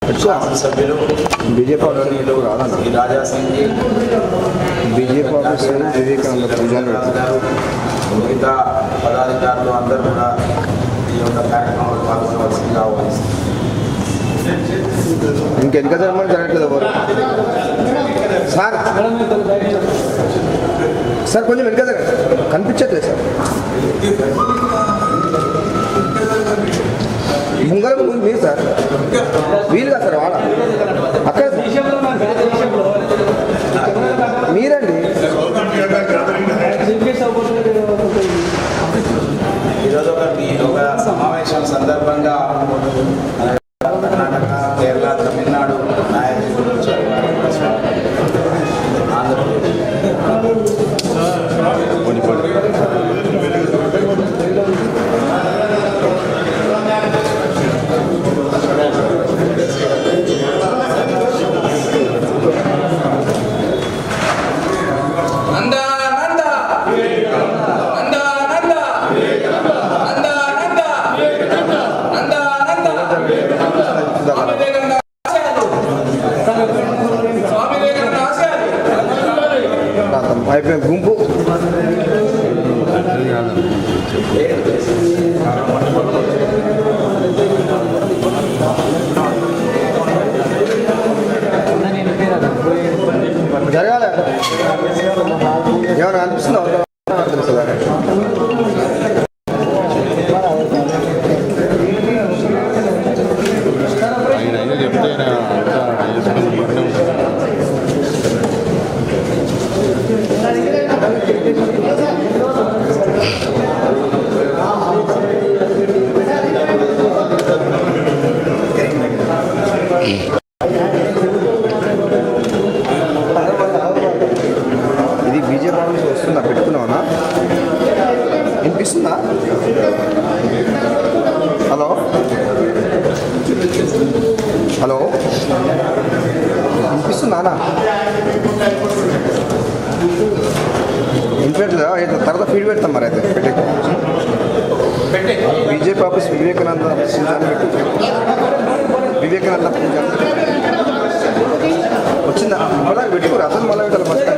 సభ్యులు BJP Shri Raja Singh BJP Vivekananda పూజలు మిగతా పదాధికారులు అందరూ కూడా ఈ యొక్క కార్యక్రమంలో పాల్గొనవలసిందిగా ఆహ్వానిస్తారు. ఇంకెందుక జరగమని జరగట్లేదు ఎవరు సార్ సార్ కొంచెం వెనుక కనిపించట్లేదు సార్. ముంగర మీరు సార్ వీలుగా సార్ వాడ అక్కడ మీరండి. ఈరోజు ఒక సమావేశం సందర్భంగా కర్ణాటక, కేరళ, తమిళనాడు నాయకులు వచ్చారు. ఆంధ్రప్రదేశ్ అయిపోయిన గుంపు జరగాలి. ఏమైనా అనిపిస్తుందా తెలుస్తుందా? ఇది బీజేపీ నుంచి వస్తుందా? పెట్టుకున్నావునా? వినిపిస్తుందా? హలో హలో వినిపిస్తుందా? వినిపెట్టలేదా? అయితే తర్వాత ఫీడ్ పెడతాం. మరి అయితే బీజేపీ ఆఫీస్ వివేకానంద పూజ పెట్టు. వివేకానంద పూజ వచ్చిందా? మళ్ళీ పెట్టుకోరు అసలు మళ్ళీ పెట్టాలి. ఫస్ట్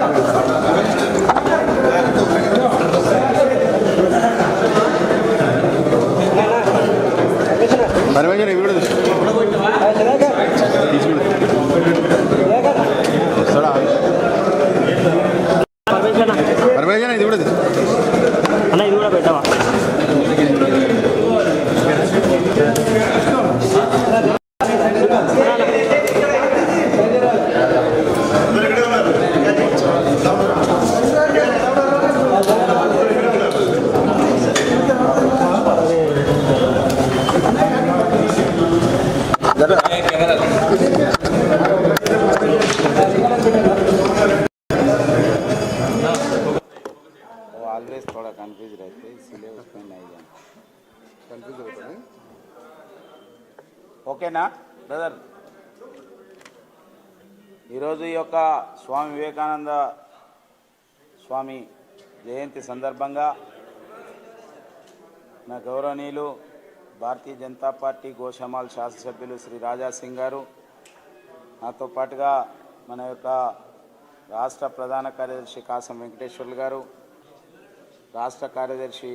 పరమేశ్వర ఇవి కూడా వస్తాడా? పరమేశ్వర ఇది కూడా అన్న, ఇది కూడా పెట్టావా? ऑलवेज थोड़ा कंफ्यूज रहते इसलिए उसमें नहीं जाना कंफ्यूज होता है. ఓకేనా బ్రదర్? ఈరోజు ఈ యొక్క స్వామి వివేకానంద స్వామి జయంతి సందర్భంగా నా గౌరవనీయులు భారతీయ జనతా పార్టీ గోషామాల్ శాసనసభ్యులు శ్రీ రాజా సింగ్ గారు, నాతో పాటుగా మన యొక్క రాష్ట్ర ప్రధాన కార్యదర్శి కాసం వెంకటేశ్వర్లు గారు, రాష్ట్ర కార్యదర్శి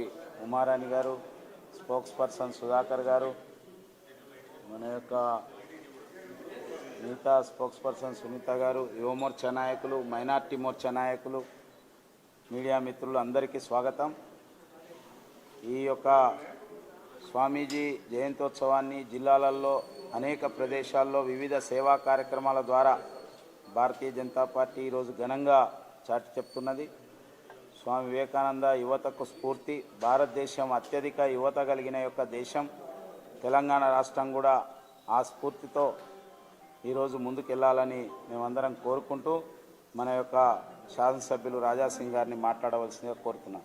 ఉమారాణి గారు, స్పోక్స్ పర్సన్ సుధాకర్ గారు, మన యొక్క మిగతా స్పోక్స్ పర్సన్ సునీత గారు, యువ మోర్చా నాయకులు, మైనార్టీ మోర్చా నాయకులు, మీడియా మిత్రులు అందరికీ స్వాగతం. ఈ యొక్క స్వామీజీ జయంతోత్సవాన్ని జిల్లాలలో అనేక ప్రదేశాల్లో వివిధ సేవా కార్యక్రమాల ద్వారా భారతీయ జనతా పార్టీ ఈరోజు ఘనంగా చాటి చెప్తున్నది. స్వామి వివేకానంద యువతకు స్ఫూర్తి. భారతదేశం అత్యధిక యువత కలిగిన యొక్క దేశం. తెలంగాణ రాష్ట్రం కూడా ఆ స్ఫూర్తితో ఈరోజు ముందుకెళ్లాలని మేమందరం కోరుకుంటూ మన యొక్క శాసనసభ్యులు రాజా సింగ్ గారిని మాట్లాడవలసిందిగా కోరుతున్నాం.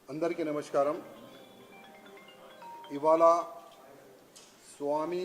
అందరికీ నమస్కారం. ఇవాళ స్వామి